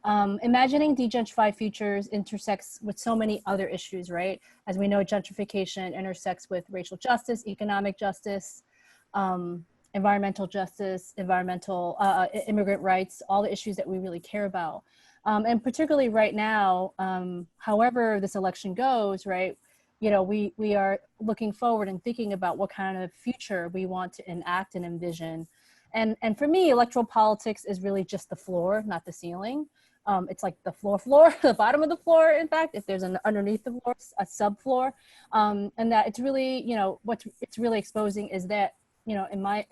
Imagining de-gentrified futures intersects with so many other issues, right? As we know, gentrification intersects with racial justice, economic justice, environmental justice, immigrant rights, all the issues that we really care about. And particularly right now, however this election goes, right, you know, we are looking forward and thinking about what kind of future we want to enact and envision. And for me, electoral politics is really just the floor, not the ceiling. It's like the floor, the bottom of the floor, in fact, if there's an underneath the floor, a subfloor. And that it's really, you know, what it's really exposing is that, you know, in my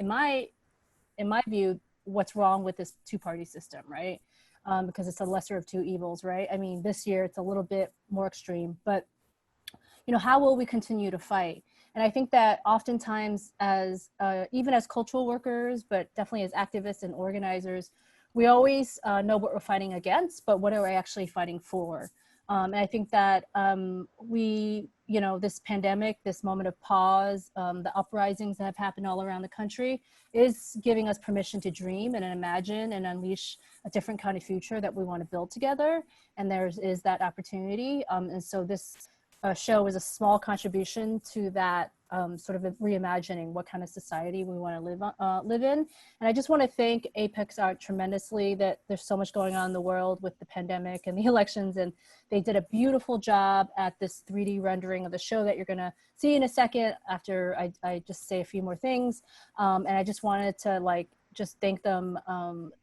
view, what's wrong with this two-party system, right? Because it's a lesser of two evils, right? I mean, this year it's a little bit more extreme, but, you know, how will we continue to fight? And I think that oftentimes as, even as cultural workers, but definitely as activists and organizers, we always know what we're fighting against, but what are we actually fighting for? And I think that we, you know, this pandemic, this moment of pause, the uprisings that have happened all around the country is giving us permission to dream and imagine and unleash a different kind of future that we want to build together. And there is that opportunity. And so this show is a small contribution to that sort of reimagining what kind of society we want to live in. And I just want to thank Apex Art tremendously that there's so much going on in the world with the pandemic and the elections, and they did a beautiful job at this 3D rendering of the show that you're going to see in a second after I just say a few more things. And I just wanted to like just thank them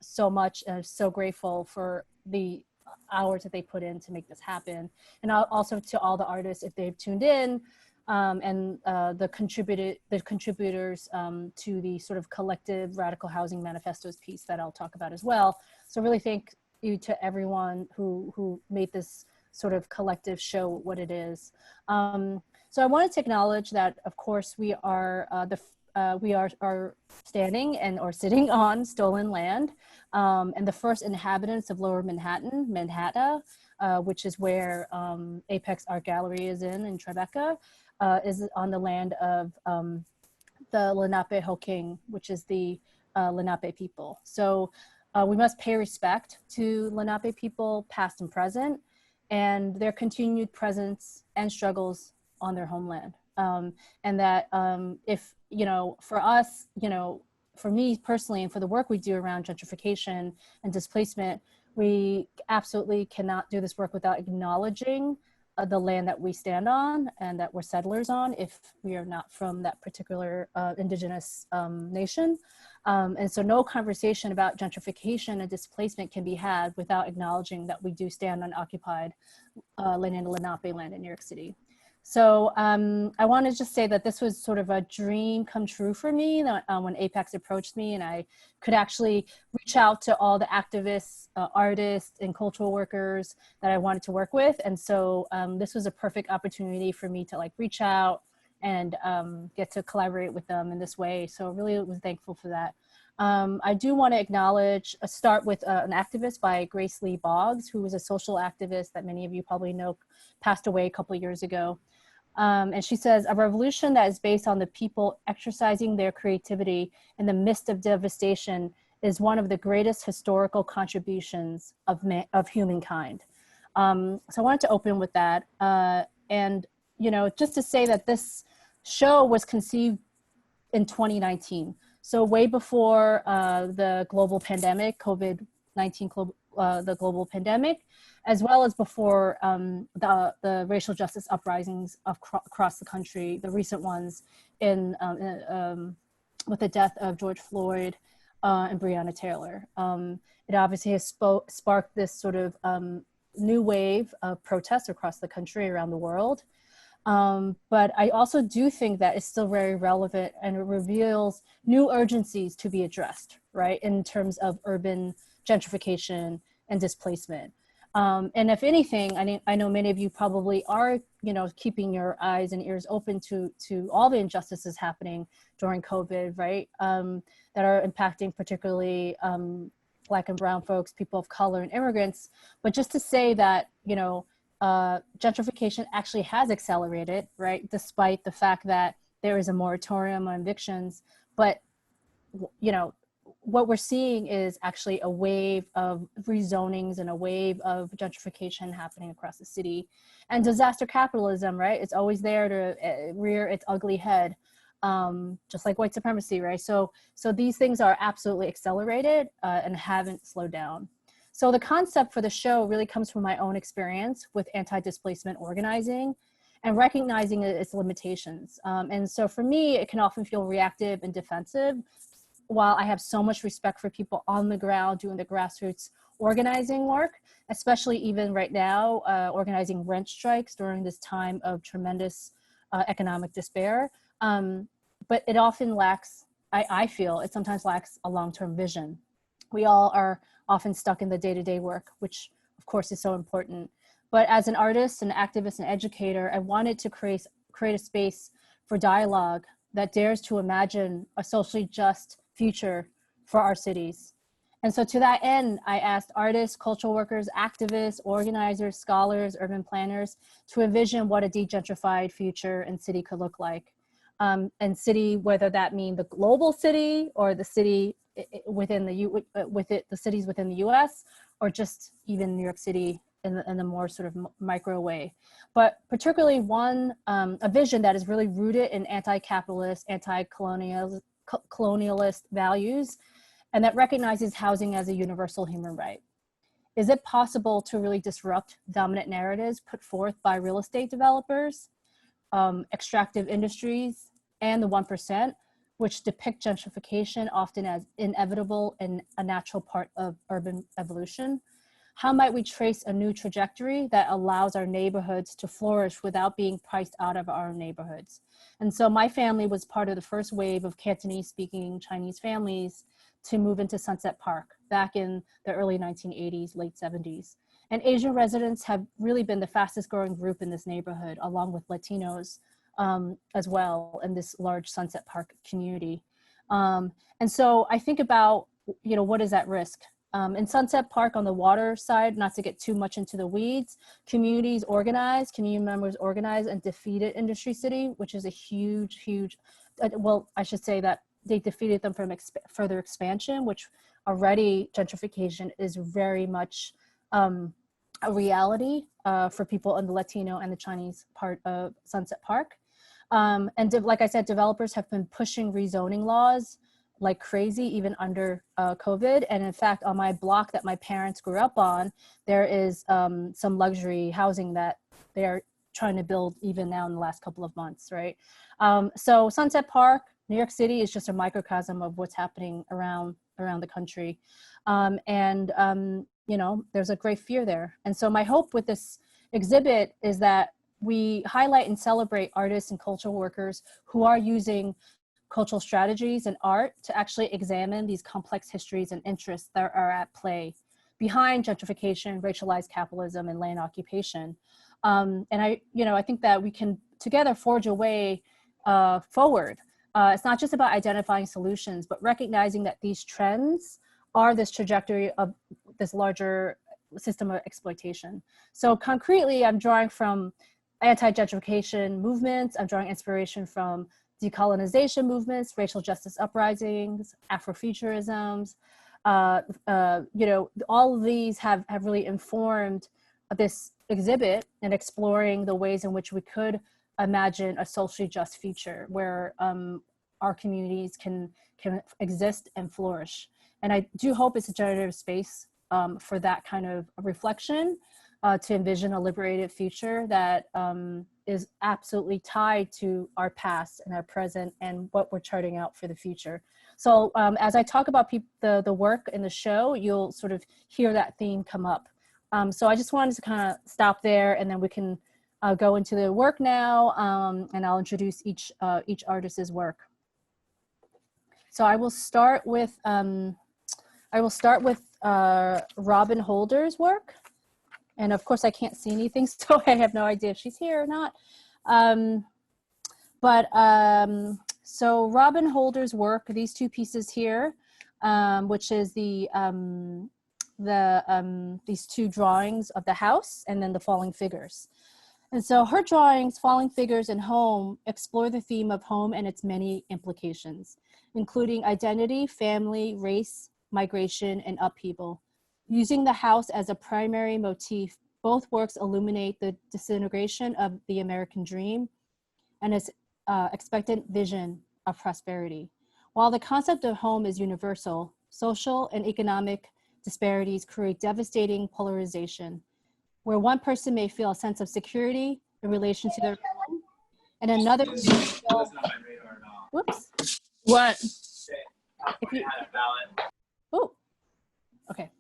so much, and I'm so grateful for the hours that they put in to make this happen. And also to all the artists, if they've tuned in, and the contributors to the sort of collective radical housing manifestos piece that I'll talk about as well. So really thank you to everyone who made this sort of collective show what it is. So I wanted to acknowledge that, of course, we are standing and or sitting on stolen land, and the first inhabitants of Lower Manhattan, which is where Apex Art Gallery is in Tribeca, is on the land of the Lenape-Hoking, which is the Lenape people. So we must pay respect to Lenape people, past and present, and their continued presence and struggles on their homeland. And that if, you know, for us, you know, for me personally, and for the work we do around gentrification and displacement, we absolutely cannot do this work without acknowledging the land that we stand on and that we're settlers on if we are not from that particular indigenous nation. And so no conversation about gentrification and displacement can be had without acknowledging that we do stand on occupied land and Lenape land in New York City. So I want to just say that this was sort of a dream come true for me when Apex approached me and I could actually reach out to all the activists, artists, and cultural workers that I wanted to work with. And so this was a perfect opportunity for me to like reach out and get to collaborate with them in this way. So really was thankful for that. I do want to start with an activist by Grace Lee Boggs, who was a social activist that many of you probably know, passed away a couple of years ago. And she says, a revolution that is based on the people exercising their creativity in the midst of devastation is one of the greatest historical contributions of humankind. So I wanted to open with that. And, you know, just to say that this show was conceived in 2019. So way before the global pandemic, COVID-19, the global pandemic, as well as before the racial justice uprisings across the country, the recent ones with the death of George Floyd and Breonna Taylor. It obviously has sparked this sort of new wave of protests across the country, around the world. But I also do think that it's still very relevant and it reveals new urgencies to be addressed, right, in terms of urban gentrification and displacement. And if anything, I know many of you probably are, you know, keeping your eyes and ears open to all the injustices happening during COVID, right, that are impacting particularly Black and brown folks, people of color, and immigrants. But just to say that, you know, gentrification actually has accelerated, right, despite the fact that there is a moratorium on evictions. But, you know, what we're seeing is actually a wave of rezonings and a wave of gentrification happening across the city. And disaster capitalism, right? It's always there to rear its ugly head, just like white supremacy, right? So these things are absolutely accelerated and haven't slowed down. So the concept for the show really comes from my own experience with anti-displacement organizing and recognizing its limitations. And so for me, it can often feel reactive and defensive, while I have so much respect for people on the ground doing the grassroots organizing work, especially even right now, organizing rent strikes during this time of tremendous economic despair. But it often lacks, I feel, it sometimes lacks a long-term vision. We all are often stuck in the day-to-day work, which of course is so important. But as an artist, an activist, and educator, I wanted to create a space for dialogue that dares to imagine a socially just future for our cities. And so to that end, I asked artists, cultural workers, activists, organizers, scholars, urban planners to envision what a de-gentrified future and city could look like. And city, whether that mean the global city or the city within the cities within the US, or just even New York City in the more sort of micro way. But particularly a vision that is really rooted in anti-capitalist, anti-colonialist values, and that recognizes housing as a universal human right. Is it possible to really disrupt dominant narratives put forth by real estate developers, extractive industries, and the 1%, which depict gentrification often as inevitable and a natural part of urban evolution? How might we trace a new trajectory that allows our neighborhoods to flourish without being priced out of our neighborhoods? And so my family was part of the first wave of Cantonese-speaking Chinese families to move into Sunset Park back in the early 1980s, late 70s. And Asian residents have really been the fastest growing group in this neighborhood, along with Latinos as well, in this large Sunset Park community. And so I think about, what is at risk? In Sunset Park on the water side, not to get too much into the weeds, community members organized and defeated Industry City, which is a huge, well, I should say that they defeated them from further expansion, which already gentrification is very much a reality for people in the Latino and the Chinese part of Sunset Park. And like I said, developers have been pushing rezoning laws like crazy, even under COVID. And in fact, on my block that my parents grew up on, there is some luxury housing that they're trying to build even now in the last couple of months, right? So Sunset Park, New York City is just a microcosm of what's happening around the country. There's a great fear there. And so my hope with this exhibit is that we highlight and celebrate artists and cultural workers who are using cultural strategies and art to actually examine these complex histories and interests that are at play behind gentrification, racialized capitalism, and land occupation. And I think that we can together forge a way forward. It's not just about identifying solutions, but recognizing that these trends are this trajectory of this larger system of exploitation. So concretely, I'm drawing from anti-gentrification movements. I'm drawing inspiration from decolonization movements, racial justice uprisings, Afrofuturisms. All of these have really informed this exhibit and exploring the ways in which we could imagine a socially just future where our communities can exist and flourish. And I do hope it's a generative space for that kind of reflection, to envision a liberated future that is absolutely tied to our past and our present and what we're charting out for the future. So as I talk about the work in the show, you'll sort of hear that theme come up. So I just wanted to kind of stop there, and then we can go into the work now, and I'll introduce each artist's work. So I will start with Robin Holder's work. And of course I can't see anything, so I have no idea if she's here or not. So Robin Holder's work, these two pieces here, which is these two drawings of the house and then the falling figures. And so her drawings, Falling Figures and Home, explore the theme of home and its many implications. including identity, family, race, migration, and upheaval. Using the house as a primary motif, both works illuminate the disintegration of the American dream and its expectant vision of prosperity. While the concept of home is universal, social and economic disparities create devastating polarization, where one person may feel a sense of security in relation to their home, and another may feel, whoops. What? If you, oh, okay.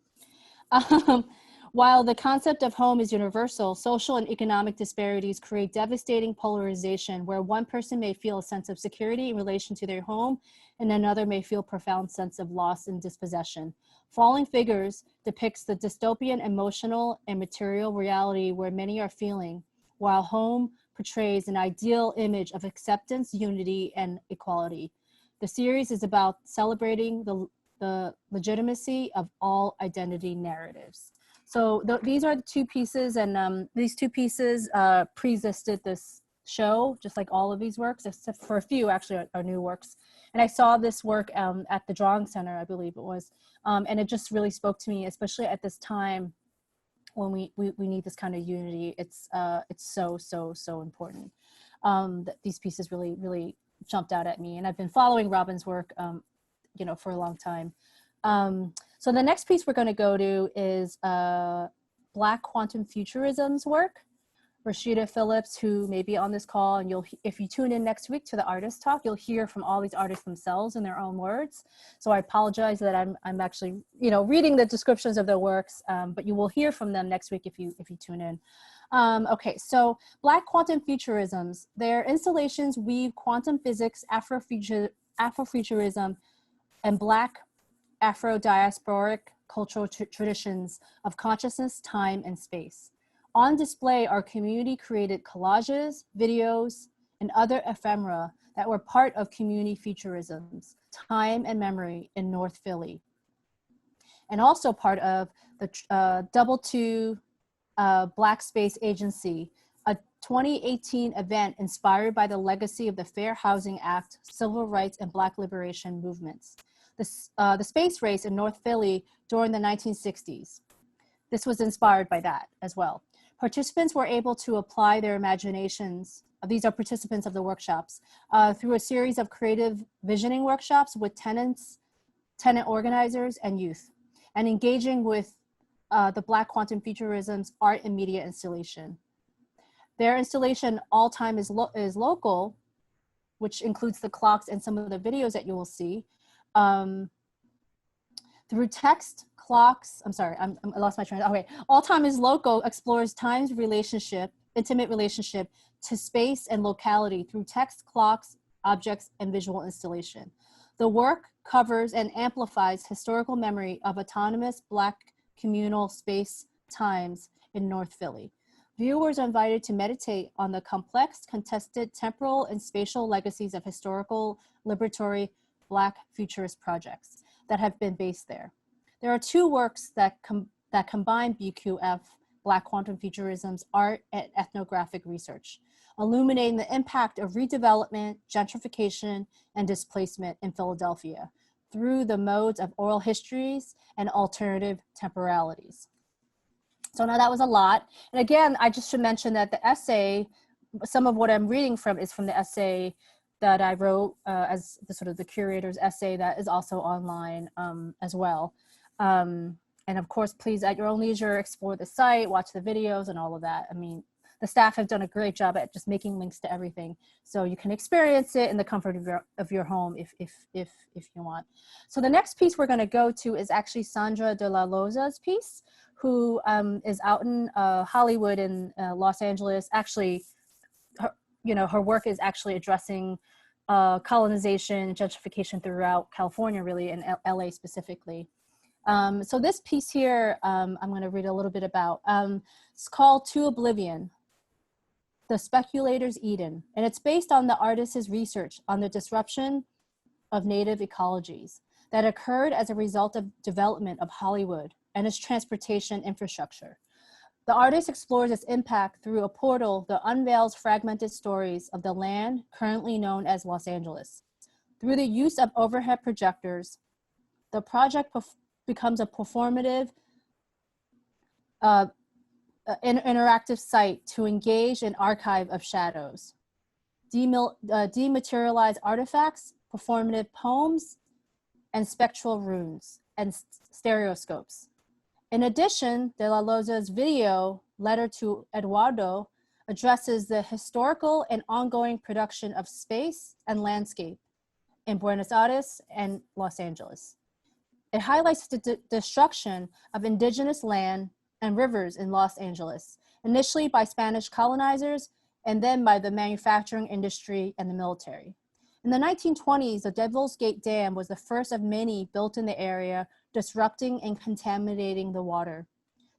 While the concept of home is universal, social and economic disparities create devastating polarization where one person may feel a sense of security in relation to their home and another may feel a profound sense of loss and dispossession. Falling Figures depicts the dystopian emotional and material reality where many are feeling, while Home portrays an ideal image of acceptance, unity, and equality. The series is about celebrating the legitimacy of all identity narratives. So these are the two pieces, and these two pieces pre-existed this show, just like all of these works, except for a few actually are new works. And I saw this work at the Drawing Center, I believe it was, and it just really spoke to me, especially at this time when we need this kind of unity. It's so important that these pieces really jumped out at me. And I've been following Robin's work, you know, for a long time. So the next piece we're going to go to is Black Quantum Futurism's work. Rashida Phillips, who may be on this call, and if you tune in next week to the artist talk, you'll hear from all these artists themselves in their own words. So I apologize that I'm actually, you know, reading the descriptions of their works, but you will hear from them next week if you tune in. Okay, so Black Quantum Futurisms, their installations weave quantum physics, Afrofuturism, and Black Afro-diasporic cultural traditions of consciousness, time, and space. On display are community-created collages, videos, and other ephemera that were part of community futurisms, time and memory in North Philly, and also part of the Double Two Black Space Agency, a 2018 event inspired by the legacy of the Fair Housing Act, civil rights, and Black liberation movements. The space race in North Philly during the 1960s. This was inspired by that as well. Participants were able to apply their imaginations, these are participants of the workshops, through a series of creative visioning workshops with tenant organizers, and youth, and engaging with the Black Quantum Futurism's art and media installation. Their installation, All Time is Local, which includes the clocks and some of the videos that you will see, through text, clocks, I'm sorry, I lost my train. Okay, All Time is Local explores time's relationship, intimate relationship to space and locality through text, clocks, objects, and visual installation. The work covers and amplifies historical memory of autonomous Black communal space times in North Philly. Viewers are invited to meditate on the complex, contested temporal and spatial legacies of historical liberatory Black futurist projects that have been based there. There are two works that combine BQF, Black Quantum Futurism's art and ethnographic research, illuminating the impact of redevelopment, gentrification, and displacement in Philadelphia through the modes of oral histories and alternative temporalities. So now that was a lot. And again, I just should mention that the essay, some of what I'm reading from is from the essay that I wrote as the sort of the curator's essay that is also online as well. And of course, please at your own leisure, explore the site, watch the videos and all of that. I mean, the staff have done a great job at just making links to everything. So you can experience it in the comfort of your home if you want. So the next piece we're gonna go to is actually Sandra De La Loza's piece, who is out in Hollywood in Los Angeles. Actually, her work is actually addressing colonization, gentrification throughout California, really, and LA specifically. So this piece here, I'm going to read a little bit about. It's called To Oblivion, The Speculator's Eden, and it's based on the artist's research on the disruption of native ecologies that occurred as a result of development of Hollywood and its transportation infrastructure. The artist explores its impact through a portal that unveils fragmented stories of the land currently known as Los Angeles. Through the use of overhead projectors, the project becomes a performative, interactive site to engage an archive of shadows, dematerialized artifacts, performative poems, and spectral runes and stereoscopes. In addition, De La Loza's video, Letter to Eduardo, addresses the historical and ongoing production of space and landscape in Buenos Aires and Los Angeles. It highlights the destruction of indigenous land and rivers in Los Angeles, initially by Spanish colonizers and then by the manufacturing industry and the military. In the 1920s, the Devil's Gate Dam was the first of many built in the area, disrupting and contaminating the water.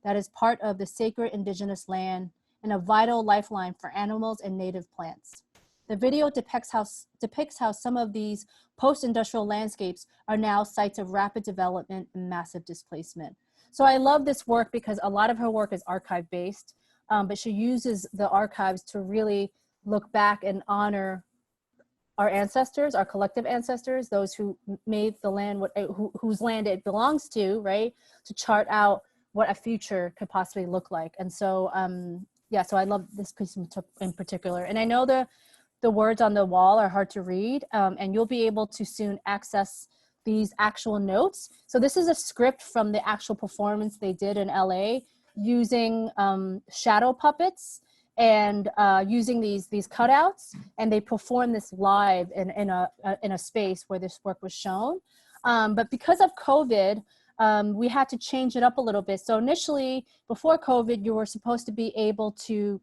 That is part of the sacred indigenous land and a vital lifeline for animals and native plants. The video depicts how some of these post-industrial landscapes are now sites of rapid development and massive displacement. So I love this work because a lot of her work is archive-based, but she uses the archives to really look back and honor our ancestors, our collective ancestors, those who made the land, whose land it belongs to, right? To chart out what a future could possibly look like. And so, yeah, so I love this piece in particular. And I know the words on the wall are hard to read, and you'll be able to soon access these actual notes. So this is a script from the actual performance they did in LA using shadow puppets and using these cutouts, and they performed this live in a space where this work was shown. But because of COVID, we had to change it up a little bit. So initially, before COVID, you were supposed to be able to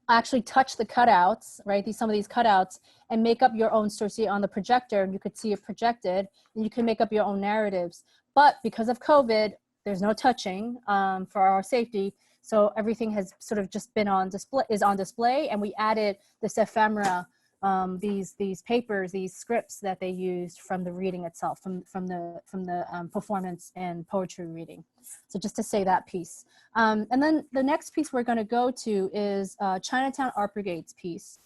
actually touch the cutouts, right? Some of these cutouts, and make up your own story on the projector, and you could see it projected, and you can make up your own narratives. But because of COVID, there's no touching for our safety. So everything has sort of just been on display, and we added this ephemera, these papers, these scripts that they used from the reading itself, from the performance and poetry reading. So just to say that piece. And then the next piece we're going to go to is Chinatown Art Brigade's piece,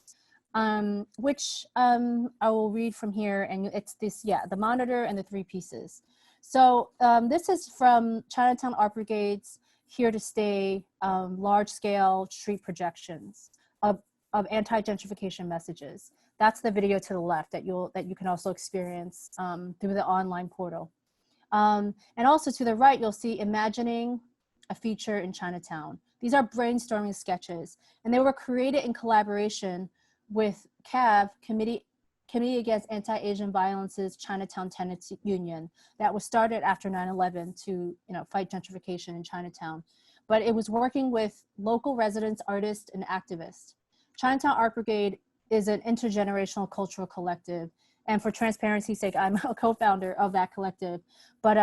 which I will read from here, and it's this, yeah, the monitor and the three pieces. So this is from Chinatown Art Brigade's Here to Stay large-scale street projections of anti-gentrification messages. That's the video to the left that you can also experience through the online portal. And also to the right, you'll see Imagining a Feature in Chinatown. These are brainstorming sketches, and they were created in collaboration with CAV, Committee Against Anti-Asian Violence's Chinatown Tenants Union, that was started after 9/11 to fight gentrification in Chinatown. But it was working with local residents, artists, and activists. Chinatown Art Brigade is an intergenerational cultural collective. And for transparency's sake, I'm a co-founder of that collective. But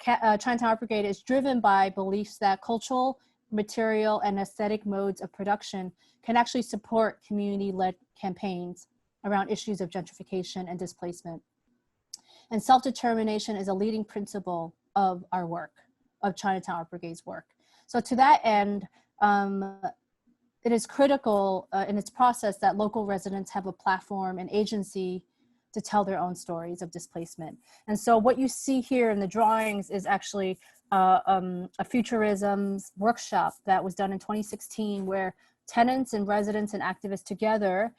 Chinatown Art Brigade is driven by beliefs that cultural, material, and aesthetic modes of production can actually support community-led campaigns around issues of gentrification and displacement. And self-determination is a leading principle of our work, of Chinatown Art Brigade's work. So to that end, it is critical in its process that local residents have a platform and agency to tell their own stories of displacement. And so what you see here in the drawings is actually a Futurism's workshop that was done in 2016, where tenants and residents and activists together,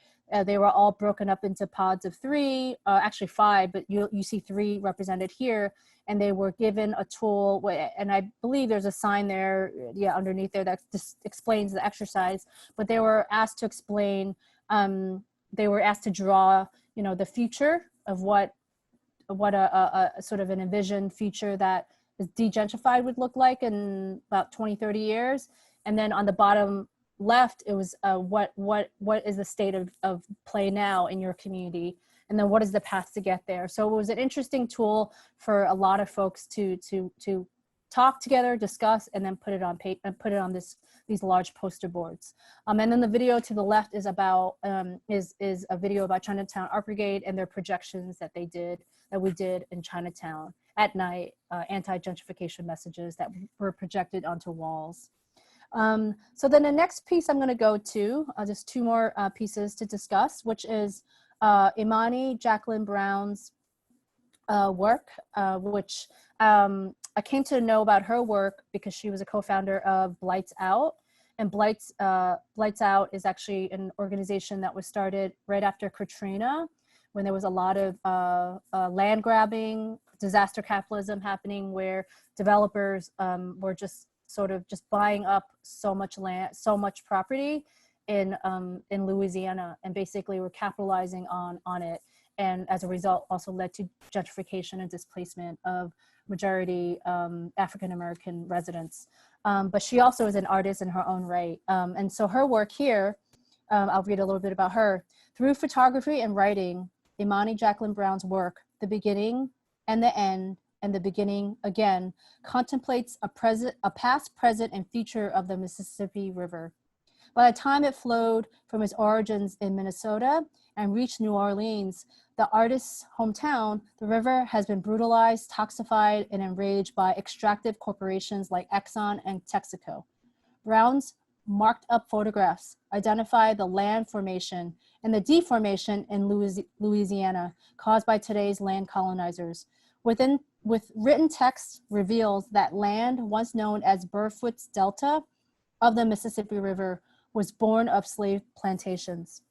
they were all broken up into pods of 3, actually 5, but you see 3 represented here, and they were given a tool, and I believe there's a sign there, yeah, underneath there that just explains the exercise, but they were asked to explain, they were asked to draw, the future of what a sort of an envisioned future that is de-gentrified would look like in about 20, 30 years. And then on the bottom left, it was what is the state of play now in your community, and then what is the path to get there. So it was an interesting tool for a lot of folks to talk together, discuss, and then put it on paper and put it on these large poster boards. And then the video to the left is about is a video about Chinatown Art Brigade and their projections that we did in Chinatown at night, anti-gentrification messages that were projected onto walls. So then the next piece I'm going to go to, just 2 more pieces to discuss, which is Imani, Jacqueline Brown's work, which I came to know about her work because she was a co-founder of Blights Out. And Blights Out is actually an organization that was started right after Katrina, when there was a lot of land grabbing, disaster capitalism happening, where developers were just sort of just buying up so much land, so much property in Louisiana, and basically were capitalizing on it. And as a result, also led to gentrification and displacement of majority African-American residents. But she also is an artist in her own right. And so her work here, I'll read a little bit about her. Through photography and writing, Imani Jacqueline Brown's work, The Beginning and the End and the Beginning Again, contemplates a past, present, and future of the Mississippi River. By the time it flowed from its origins in Minnesota and reached New Orleans, the artist's hometown, the river has been brutalized, toxified, and enraged by extractive corporations like Exxon and Texaco. Brown's marked up photographs identify the land formation and the deformation in Louisiana caused by today's land colonizers. With written text reveals that land once known as Burfoot's Delta of the Mississippi River was born of slave plantations.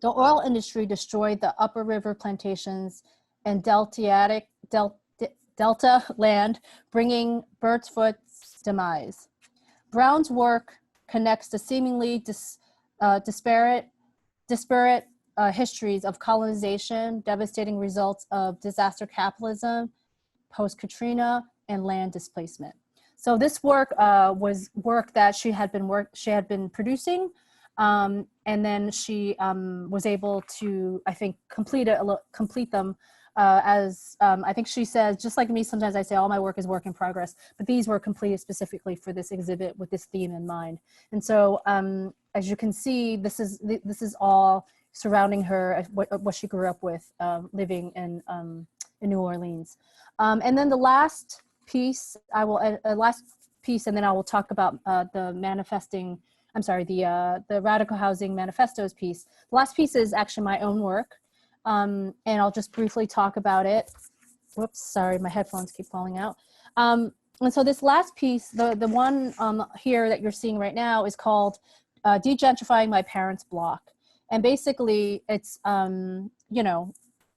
The oil industry destroyed the upper river plantations and delta land, bringing Burfoot's demise. Brown's work connects the seemingly disparate histories of colonization, devastating results of disaster capitalism, post-Katrina, and land displacement. So this work was work that she had been producing, and then she was able to, I think, complete them. As I think she says, just like me, sometimes I say all my work is work in progress, but these were completed specifically for this exhibit with this theme in mind. And so, as you can see, this is all surrounding her, what she grew up with, living in New Orleans. And then the last piece, and then I will talk about the Radical Housing Manifestos piece. The last piece is actually my own work. And I'll just briefly talk about it. Whoops, sorry, my headphones keep falling out. And so this last piece, the one here that you're seeing right now, is called De-Gentrifying My Parents' Block. And basically it's,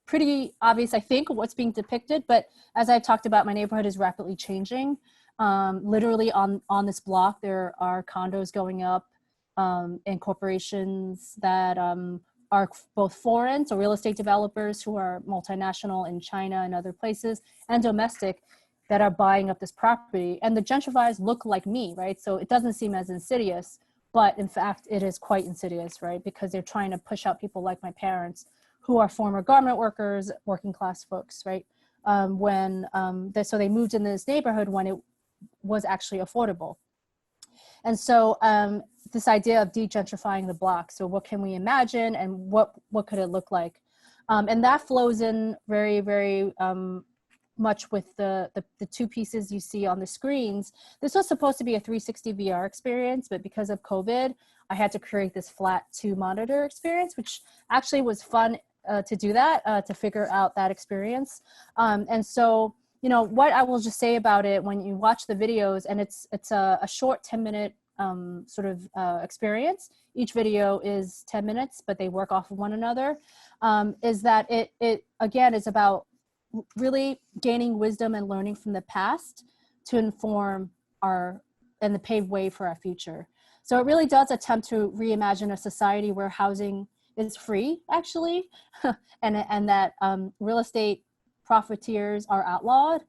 pretty obvious, I think, what's being depicted, but as I've talked about, my neighborhood is rapidly changing. Literally on this block, there are condos going up and corporations that are both foreign, so real estate developers who are multinational in China and other places, and domestic that are buying up this property. And the gentrifiers look like me, right? So it doesn't seem as insidious, but in fact, it is quite insidious, right? Because they're trying to push out people like my parents, who are former garment workers, working class folks, right? So they moved in this neighborhood when it was actually affordable. And so this idea of de-gentrifying the block. So what can we imagine, and what could it look like? And that flows in very, very much with the two pieces you see on the screens. This was supposed to be a 360 VR experience, but because of COVID, I had to create this flat 2 monitor experience, which actually was fun to do that, to figure out that experience. And so, what I will just say about it, when you watch the videos, and it's a short 10-minute sort of experience. Each video is 10 minutes, but they work off of one another, is that it again is about really gaining wisdom and learning from the past to inform and to pave way for our future. So it really does attempt to reimagine a society where housing is free, actually, and that real estate profiteers are outlawed.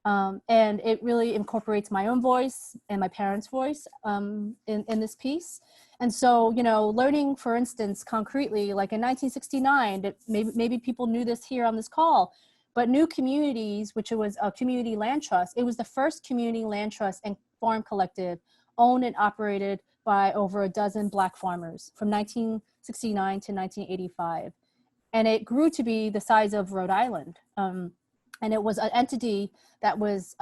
And it really incorporates my own voice and my parents' voice in this piece. And so, learning, for instance, concretely, like in 1969, maybe people knew this here on this call, but New Communities, which was a community land trust, it was the first community land trust and farm collective owned and operated by over a dozen Black farmers from 1969 to 1985. And it grew to be the size of Rhode Island. And it was an entity that was,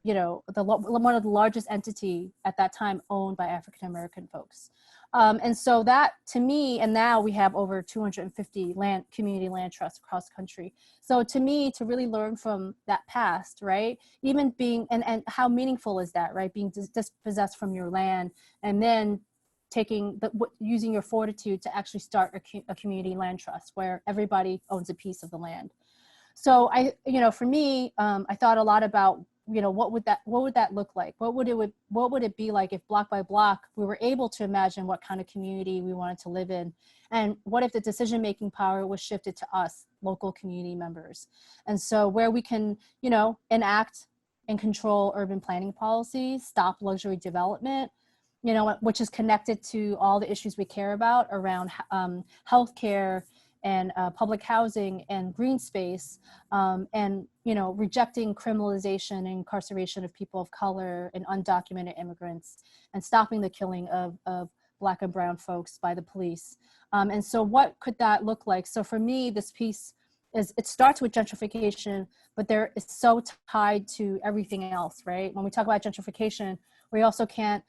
you know, one of the largest entity at that time owned by African American folks. And so that, to me, and now we have over 250 community land trusts across the country. So to me, to really learn from that past, right? Even being, and how meaningful is that, right? Being dispossessed from your land, and then using your fortitude to actually start a community land trust where everybody owns a piece of the land. So you know, for me, I thought a lot about, you know, what would that look like? What would it be like if block by block we were able to imagine what kind of community we wanted to live in? And what if the decision-making power was shifted to us, local community members? And so where we can, you know, enact and control urban planning policies, stop luxury development, you know, which is connected to all the issues we care about around healthcare and public housing and green space, and, you know, rejecting criminalization and incarceration of people of color and undocumented immigrants, and stopping the killing of Black and brown folks by the police. And so what could that look like? So for me, this piece it starts with gentrification, but there is so tied to everything else, right? When we talk about gentrification, we also can't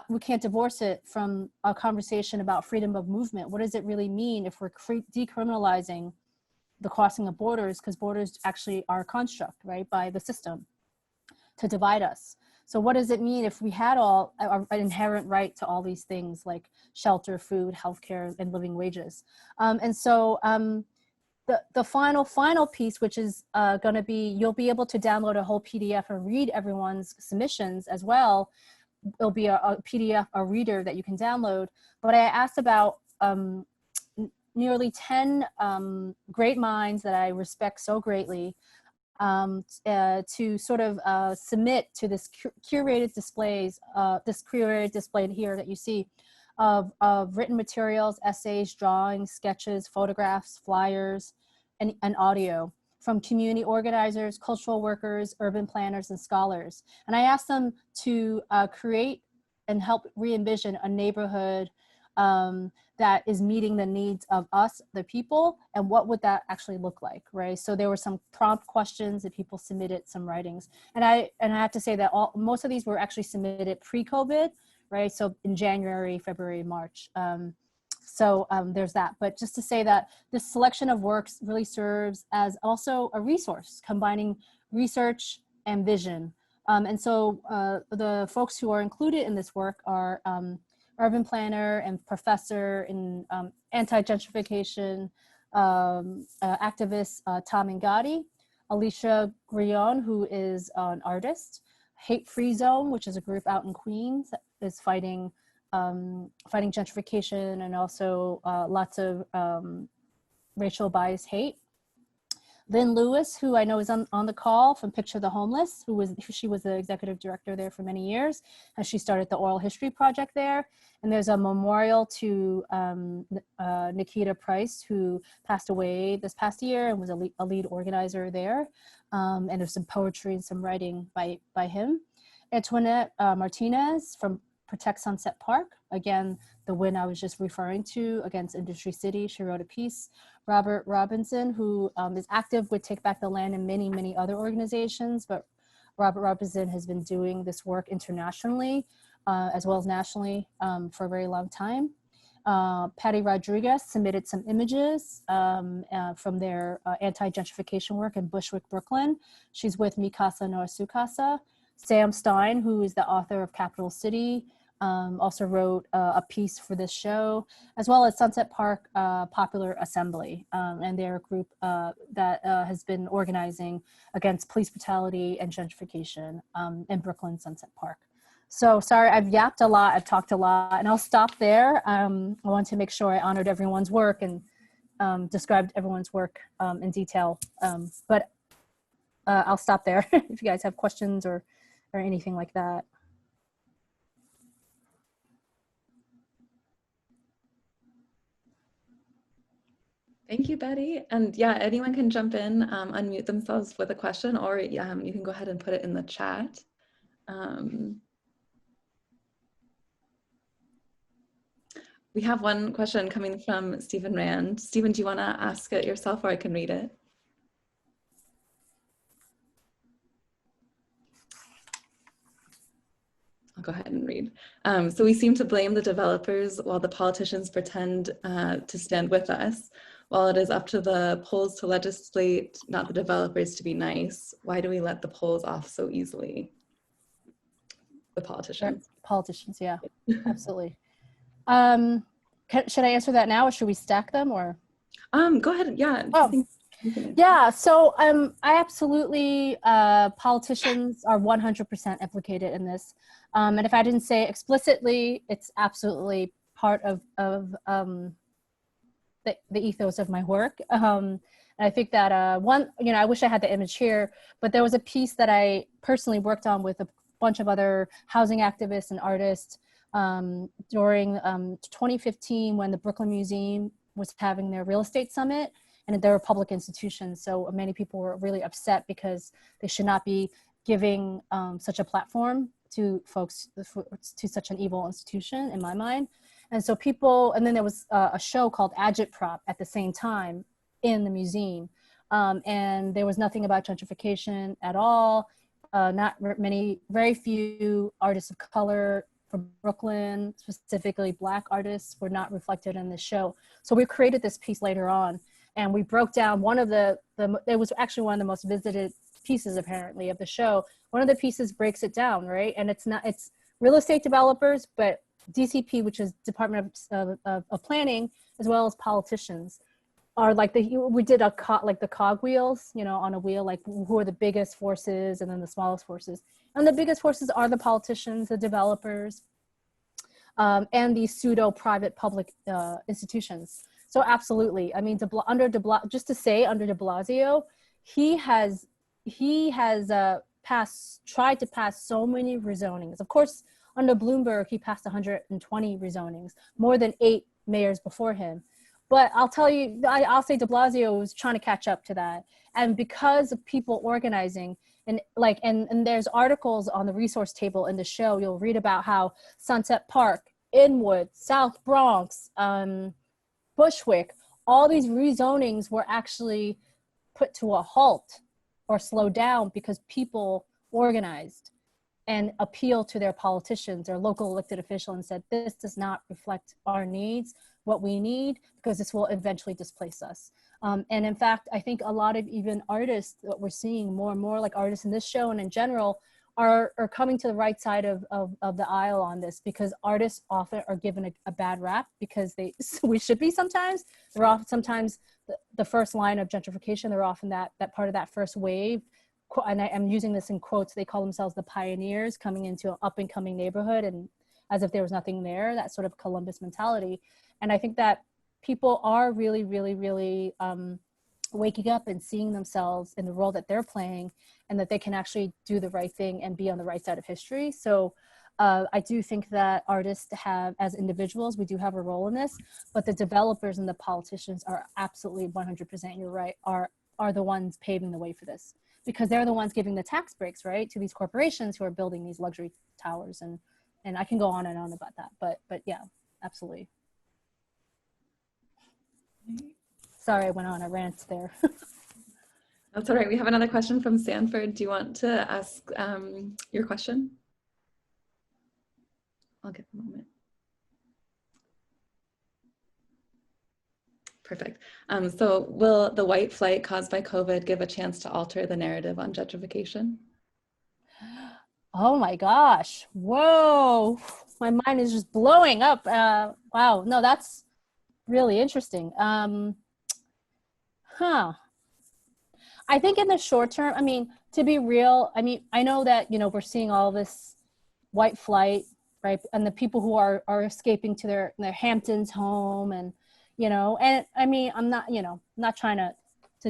we can't divorce it from a conversation about freedom of movement. What does it really mean if we're decriminalizing the crossing of borders, because borders actually are a construct, right, by the system to divide us? So what does it mean if we had an inherent right to all these things like shelter, food, healthcare, and living wages? And so the final piece, which is going to be, you'll be able to download a whole PDF and read everyone's submissions as well. It'll be a PDF, a reader that you can download. But I asked about nearly 10 great minds that I respect so greatly to sort of submit to this curated displays, this curated display here that you see of written materials, essays, drawings, sketches, photographs, flyers, and audio from community organizers, cultural workers, urban planners, and scholars. And I asked them to create and help re-envision a neighborhood that is meeting the needs of us, the people, and what would that actually look like, right? So there were some prompt questions that people submitted some writings. And I have to say that most of these were actually submitted pre-COVID, right? So in January, February, March. So there's that. But just to say that this selection of works really serves as also a resource, combining research and vision. And so the folks who are included in this work are urban planner and professor in anti-gentrification activist Tom Angotti, Alicia Grullon, who is an artist, Hate Free Zone, which is a group out in Queens that is fighting gentrification and also lots of racial bias hate. Lynn Lewis, who I know is on the call from Picture the Homeless, she was the executive director there for many years, and she started the Oral History Project there. And there's a memorial to Nikita Price, who passed away this past year and was a lead organizer there. And there's some poetry and some writing by him. Antoinette Martinez from Protect Sunset Park, again, the win I was just referring to against Industry City, she wrote a piece. Robert Robinson, who is active with Take Back the Land and many, many other organizations, but Robert Robinson has been doing this work internationally as well as nationally for a very long time. Pati Rodriguez submitted some images from their anti-gentrification work in Bushwick, Brooklyn. She's with Mi Casa No Su Casa. Sam Stein, who is the author of Capital City, also wrote a piece for this show, as well as Sunset Park Popular Assembly, and they're a group that has been organizing against police brutality and gentrification in Brooklyn Sunset Park. So sorry, I've yapped a lot, I've talked a lot, and I'll stop there. I want to make sure I honored everyone's work and described everyone's work in detail, but I'll stop there if you guys have questions or anything like that. Thank you, Betty. And yeah, anyone can jump in, unmute themselves with a question, or you can go ahead and put it in the chat. We have one question coming from Stephen Rand. Stephen, do you want to ask it yourself, or I can read it? read. So we seem to blame the developers while the politicians pretend to stand with us. While it is up to the polls to legislate, not the developers to be nice, why do we let the polls off so easily? The politicians. Politicians, yeah, absolutely. Should I answer that now, or should we stack them, or? Go ahead, yeah. Oh. Yeah, so I absolutely, politicians are 100% implicated in this. And if I didn't say it explicitly, it's absolutely part of the ethos of my work. And I think that I wish I had the image here, but there was a piece that I personally worked on with a bunch of other housing activists and artists during 2015 when the Brooklyn Museum was having their real estate summit. And they're a public institution, so many people were really upset because they should not be giving such a platform to folks, to such an evil institution, in my mind. And so and then there was a show called Agitprop at the same time in the museum. And there was nothing about gentrification at all. Very few artists of color from Brooklyn, specifically Black artists, were not reflected in this show. So we created this piece later on. And we broke down one of it was actually one of the most visited pieces apparently of the show. One of the pieces breaks it down, right? And it's real estate developers, but DCP, which is Department of Planning, as well as politicians, are like we did like the cogwheels, on a wheel, like who are the biggest forces and then the smallest forces. And the biggest forces are the politicians, the developers, and these pseudo private public institutions. So absolutely, I mean, under De Blasio, he has tried to pass so many rezonings. Of course, under Bloomberg, he passed 120 rezonings, more than 8 mayors before him. But I'll tell you, I'll say De Blasio was trying to catch up to that. And because of people organizing, and there's articles on the resource table in the show, you'll read about how Sunset Park, Inwood, South Bronx, Bushwick, all these rezonings were actually put to a halt or slowed down because people organized and appealed to their politicians, their local elected official, and said, this does not reflect our needs, what we need, because this will eventually displace us. And in fact, I think a lot of even artists that we're seeing more and more, like artists in this show and in general, are coming to the right side of the aisle on this, because artists often are given a bad rap because we should be sometimes. They're often sometimes the first line of gentrification. They're often that part of that first wave. And I'm using this in quotes. They call themselves the pioneers coming into an up and coming neighborhood, and as if there was nothing there, that sort of Columbus mentality. And I think that people are really, really, really waking up and seeing themselves in the role that they're playing, and that they can actually do the right thing and be on the right side of history. So I do think that artists have, as individuals, we do have a role in this, but the developers and the politicians are absolutely 100%, you're right, are the ones paving the way for this, because they're the ones giving the tax breaks, right, to these corporations who are building these luxury towers. And I can go on and on about that, but yeah, absolutely. Sorry, I went on a rant there. That's all right. We have another question from Sanford. Do you want to ask your question? I'll give a moment. Perfect. So will the white flight caused by COVID give a chance to alter the narrative on gentrification? Oh my gosh. Whoa. My mind is just blowing up. Wow. No, that's really interesting. I think in the short term, I mean, to be real, I mean, I know that, we're seeing all this white flight, right? And the people who are escaping to their Hamptons home, and, and I mean, I'm not, not trying to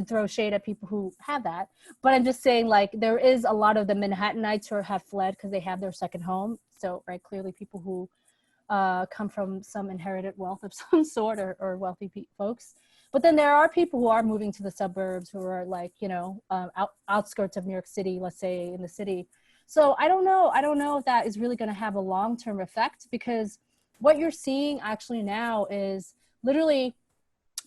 throw shade at people who have that, but I'm just saying, like, there is a lot of the Manhattanites who have fled because they have their second home. So, right, clearly people who come from some inherited wealth of some sort, or wealthy folks. But then there are people who are moving to the suburbs, who are like, outskirts of New York City, let's say, in the city. So I don't know if that is really going to have a long-term effect, because what you're seeing actually now is literally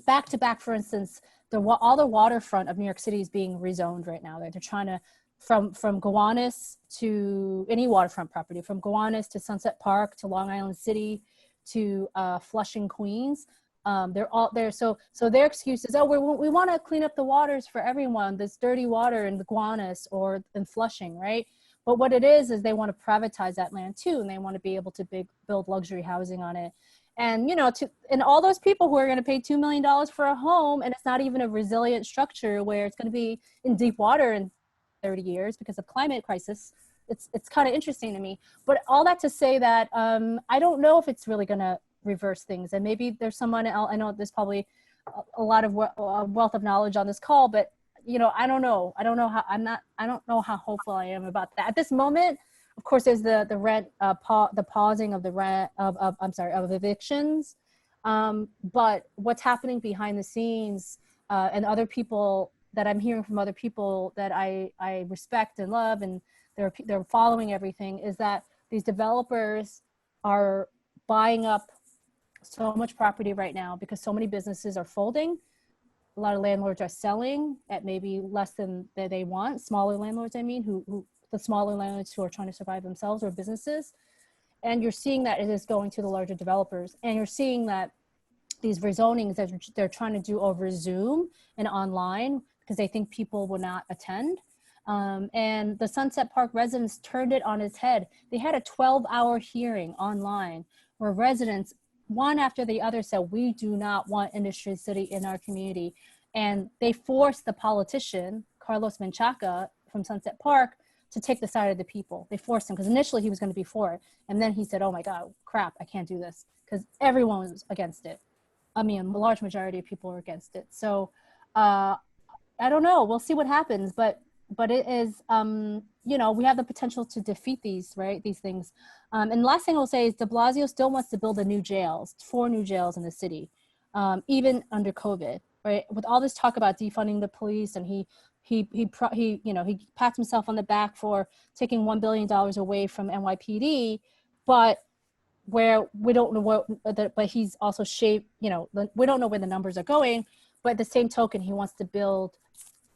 back to back. For instance, all the waterfront of New York City is being rezoned right now. They're trying to from Gowanus to any waterfront property, from Gowanus to Sunset Park to Long Island City to Flushing, Queens. They're all there. So their excuse is, oh, we want to clean up the waters for everyone. This dirty water in the Gowanus or in Flushing, right? But what it is they want to privatize that land too, and they want to be able to build luxury housing on it. And, you know, and all those people who are going to pay $2 million for a home, and it's not even a resilient structure where it's going to be in deep water in 30 years because of climate crisis. It's kind of interesting to me. But all that to say that I don't know if it's really going to reverse things. And maybe there's someone else, I know there's probably a lot of wealth of knowledge on this call, but, you know, I don't know. I don't know how hopeful I am about that. At this moment, of course, there's the rent, the pausing of the rent of evictions. But what's happening behind the scenes and other people that I'm hearing from other people that I respect and love, and they're following everything, is that these developers are buying up so much property right now because so many businesses are folding. A lot of landlords are selling at maybe less than they want. Smaller landlords, I mean, who the smaller landlords who are trying to survive themselves or businesses. And you're seeing that it is going to the larger developers. And you're seeing that these rezonings that they're trying to do over Zoom and online because they think people will not attend. And the Sunset Park residents turned it on its head. They had a 12-hour hearing online where residents, one after the other, said, we do not want Industry City in our community. And they forced the politician, Carlos Menchaca from Sunset Park, to take the side of the people. They forced him because initially he was going to be for it. And then he said, oh my God, crap, I can't do this because everyone was against it. I mean, a large majority of people are against it. So I don't know. We'll see what happens. But it is, you know, we have the potential to defeat these, right? These things. And the last thing I'll say is de Blasio still wants to build 4 new jails in the city, even under COVID, right? With all this talk about defunding the police, and he you know, he pats himself on the back for taking $1 billion away from NYPD, but where we don't know but he's also shaped, you know, we don't know where the numbers are going, but at the same token, he wants to build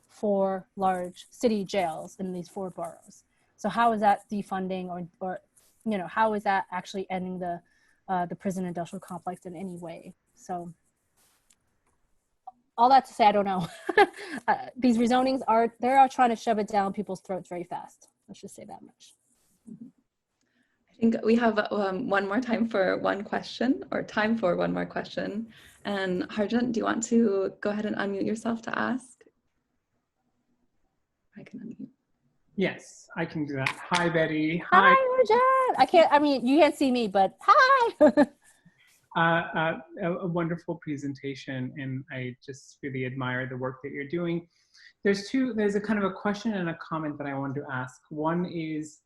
4 large city jails in these 4 boroughs. So how is that defunding or you know, how is that actually ending the prison industrial complex in any way? So all that to say, I don't know. These rezonings they're trying to shove it down people's throats very fast. Let's just say that much. I think we have one more time for one question. And Harjan, do you want to go ahead and unmute yourself to ask? I can unmute. Yes, I can do that. Hi, Betty. Hi, Harjan. You can't see me, but hi. A wonderful presentation, and I just really admire the work that you're doing. There's a kind of a question and a comment that I wanted to ask. One is,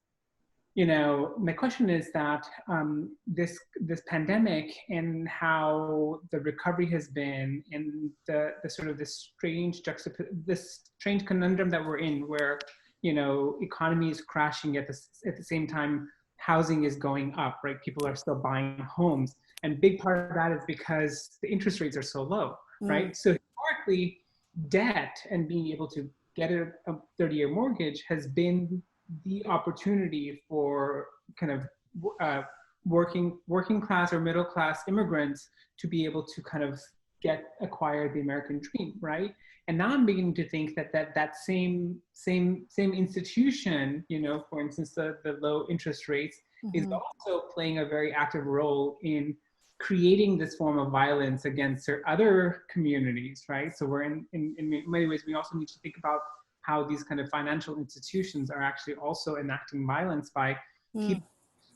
you know, my question is that this pandemic and how the recovery has been, and the sort of this strange conundrum that we're in, where, you know, economy is crashing at the same time housing is going up, right? People are still buying homes. And big part of that is because the interest rates are so low, right? So historically, debt and being able to get a 30-year mortgage has been the opportunity for kind of working class or middle class immigrants to be able to kind of acquire the American dream, right? And now I'm beginning to think that same institution, you know, for instance, the low interest rates, is also playing a very active role in creating this form of violence against other communities, right? So we're in many ways, we also need to think about how these kind of financial institutions are actually also enacting violence by keeping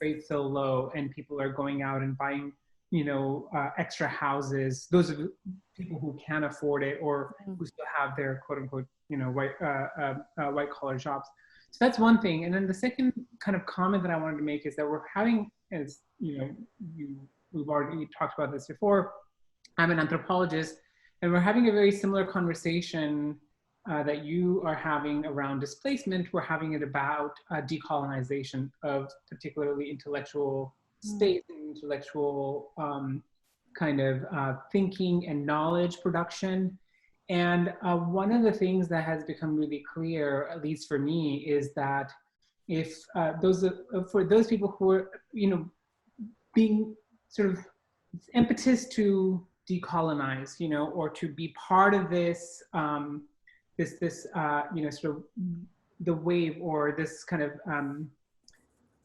rates so low, and people are going out and buying, you know, extra houses. Those are people who can afford it or who still have their quote unquote, you know, white collar jobs. So that's one thing. And then the second kind of comment that I wanted to make is that we're having, as you know, we've already talked about this before. I'm an anthropologist, and we're having a very similar conversation that you are having around displacement. We're having it about decolonization of particularly intellectual space and intellectual kind of thinking and knowledge production. And one of the things that has become really clear, at least for me, is that if for those people who are, being sort of impetus to decolonize, or to be part of this, sort of the wave, or this kind of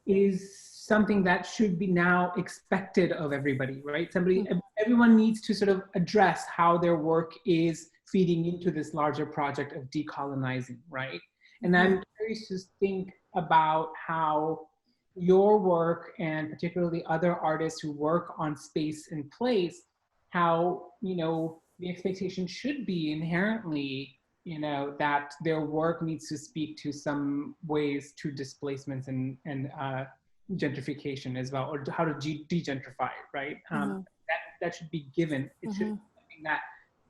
is something that should be now expected of everybody, right? Everyone needs to sort of address how their work is feeding into this larger project of decolonizing, right? And I'm curious to think about how your work, and particularly other artists who work on space and place, how, the expectation should be inherently, that their work needs to speak to some ways to displacements and gentrification as well, or how to de-gentrify, right? That should be given. It should be something that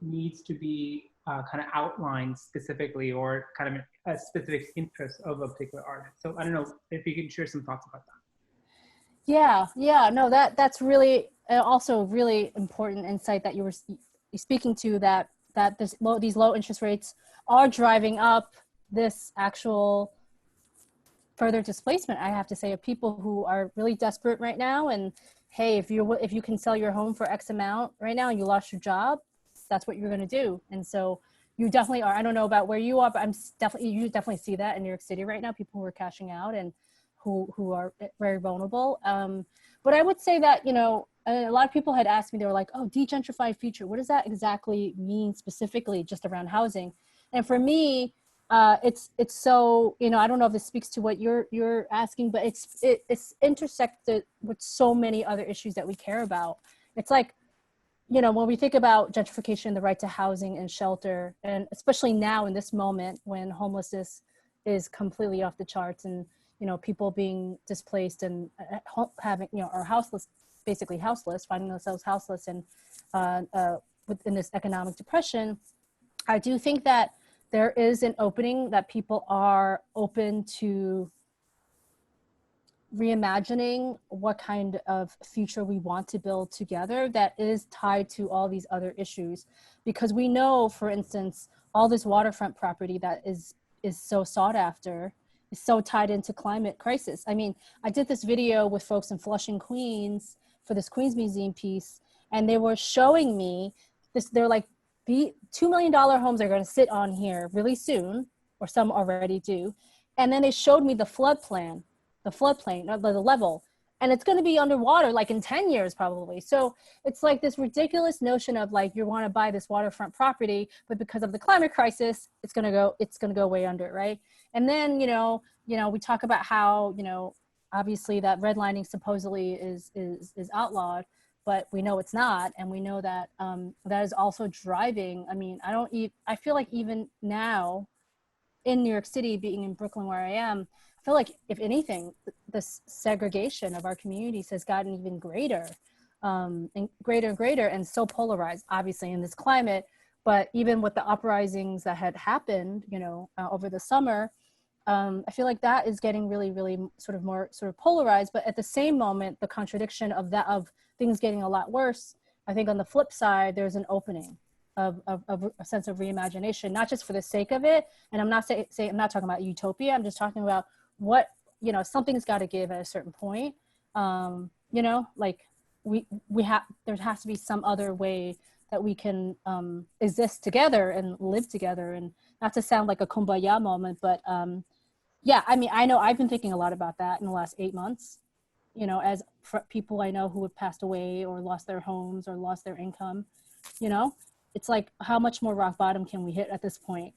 needs to be kind of outlined specifically, or kind of a specific interest of a particular artist. So I don't know if you can share some thoughts about that. Yeah, no, that's really also really important insight that you were speaking to, that these low interest rates are driving up this actual further displacement, I have to say, of people who are really desperate right now. And hey, if you can sell your home for X amount right now and you lost your job, that's what you're going to do. And so you definitely are. I don't know about where you are, but you definitely see that in New York City right now, people who are cashing out and who are very vulnerable. But I would say that, a lot of people had asked me, they were like, oh, de-gentrified future, what does that exactly mean specifically just around housing? And for me, it's so, I don't know if this speaks to what you're asking, but it's intersected with so many other issues that we care about. It's like, when we think about gentrification, the right to housing and shelter, and especially now in this moment when homelessness is completely off the charts, and people being displaced and having, are houseless, basically houseless, finding themselves houseless, and within this economic depression, I do think that there is an opening, that people are open to reimagining what kind of future we want to build together that is tied to all these other issues. Because we know, for instance, all this waterfront property that is so sought after is so tied into climate crisis. I mean, I did this video with folks in Flushing, Queens for this Queens Museum piece, and they were showing me this. They're like, $2 million homes are going to sit on here really soon, or some already do. And then they showed me the floodplain, the level, and it's going to be underwater like in 10 years probably. So it's like this ridiculous notion of like, you want to buy this waterfront property, but because of the climate crisis, it's going to go way under, right? And then, we talk about how, obviously that redlining supposedly is outlawed, but we know it's not. And we know that that is also driving. I mean, I feel like even now in New York City, being in Brooklyn where I am, I feel like if anything, this segregation of our communities has gotten even greater, and greater, and so polarized, obviously in this climate. But even with the uprisings that had happened, over the summer, I feel like that is getting really, really sort of polarized. But at the same moment, the contradiction of things getting a lot worse, I think on the flip side, there's an opening of a sense of reimagination, not just for the sake of it. And I'm not I'm not talking about utopia. I'm just talking about what, something's got to give at a certain point. Like there has to be some other way that we can exist together and live together. And not to sound like a kumbaya moment, but yeah, I mean, I know I've been thinking a lot about that in the last 8 months, as for people I know who have passed away or lost their homes or lost their income, it's like, how much more rock bottom can we hit at this point,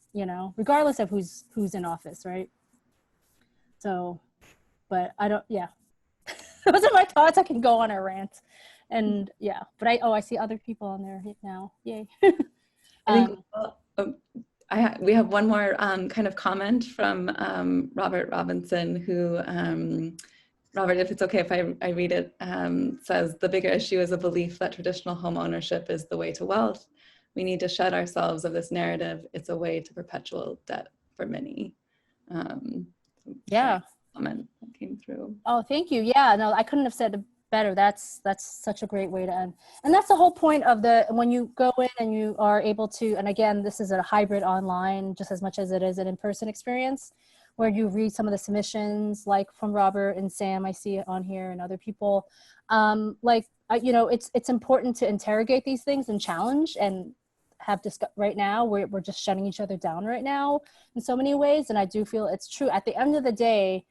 regardless of who's in office, right? So, but those are my thoughts. I can go on a rant, and yeah, but I see other people on there now. Yay. I think we have one more kind of comment from Robert Robinson, who, Robert, if it's okay if I read it, says, the bigger issue is a belief that traditional home ownership is the way to wealth. We need to shed ourselves of this narrative. It's a way to perpetual debt for many. Yeah. Comment that came through. Oh, thank you. Yeah, no, I couldn't have said it better. That's such a great way to end. And that's the whole point of when you go in and you are able to, and again, this is a hybrid online just as much as it is an in-person experience, where you read some of the submissions, like from Robert and Sam, I see it on here, and other people. You know, it's important to interrogate these things and challenge and have right now. We're just shutting each other down right now in so many ways. And I do feel it's true. At the end of the day,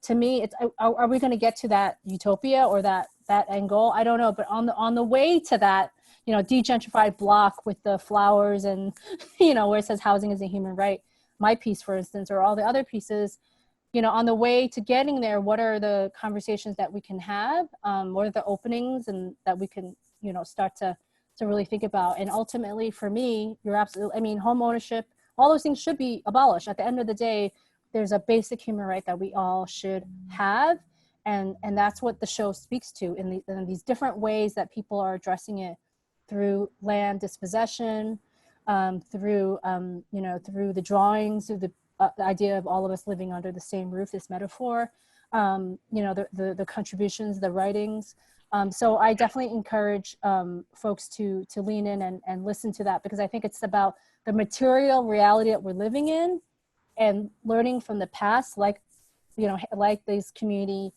to me, it's, are we going to get to that utopia or that end goal? I don't know. But on the way to that, you know, de-gentrified block with the flowers and, you know, where it says housing is a human right, my piece, for instance, or all the other pieces, you know, on the way to getting there, what are the conversations that we can have? What are the openings and that we can, you know, start to really think about? And ultimately, for me, you're absolutely, I mean, home ownership, all those things should be abolished. At the end of the day, there's a basic human right that we all should have. And that's what the show speaks to in these different ways that people are addressing it, through land dispossession, through, you know, through the drawings, through the idea of all of us living under the same roof, this metaphor, you know, the contributions, the writings. So I definitely encourage folks to lean in and listen to that, because I think it's about the material reality that we're living in and learning from the past, like, you know, like these community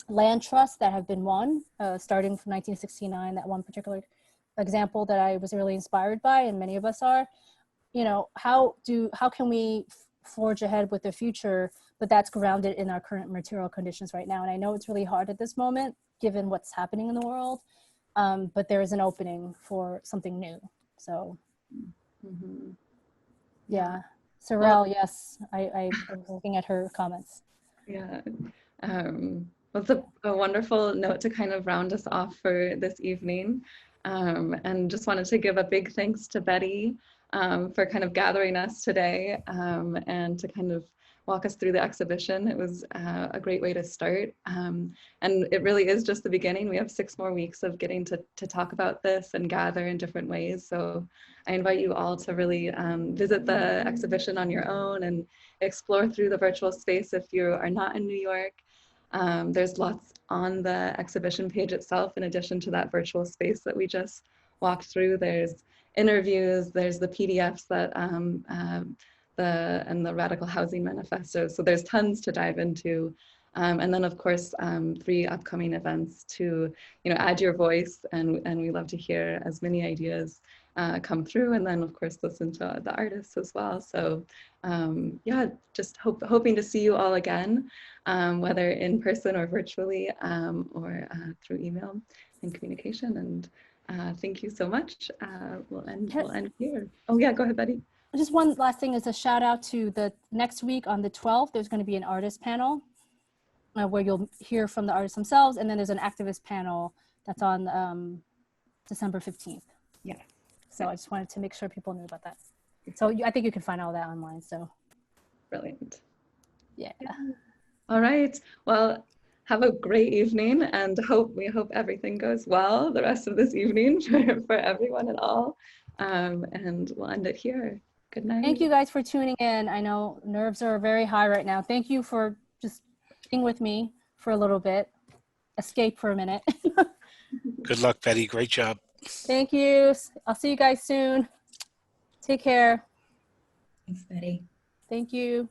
land trusts that have been won, starting from 1969, that one particular example that I was really inspired by, and many of us are. You know, how can we forge ahead with the future, but that's grounded in our current material conditions right now? And I know it's really hard at this moment, given what's happening in the world, but there is an opening for something new. So, yeah. Sorrel, yes, I was looking at her comments. Yeah, that's a wonderful note to kind of round us off for this evening. And just wanted to give a big thanks to Betty for kind of gathering us today and to kind of walk us through the exhibition. It was a great way to start. And it really is just the beginning. We have 6 more weeks of getting to talk about this and gather in different ways. So I invite you all to really visit the exhibition on your own and explore through the virtual space if you are not in New York. There's lots on the exhibition page itself, in addition to that virtual space that we just walked through. There's interviews, there's the PDFs that and the Radical Housing Manifestos. So there's tons to dive into. And then of course, 3 upcoming events to, you know, add your voice, and we love to hear as many ideas come through, and then of course listen to the artists as well. So yeah, just hoping to see you all again, whether in person or virtually, or through email and communication. And thank you so much. We'll end here. Oh yeah, go ahead, Betty. Just one last thing is a shout out to the next week on the 12th, there's going to be an artist panel where you'll hear from the artists themselves. And then there's an activist panel that's on December 15th. Yeah. So I just wanted to make sure people knew about that. So I think you can find all that online. So brilliant. Yeah. All right. Well, have a great evening, and we hope everything goes well the rest of this evening for everyone and all. And we'll end it here. Good night. Thank you guys for tuning in. I know nerves are very high right now. Thank you for just being with me for a little bit. Escape for a minute. Good luck, Betty. Great job. Thank you. I'll see you guys soon. Take care. Thanks, Betty. Thank you.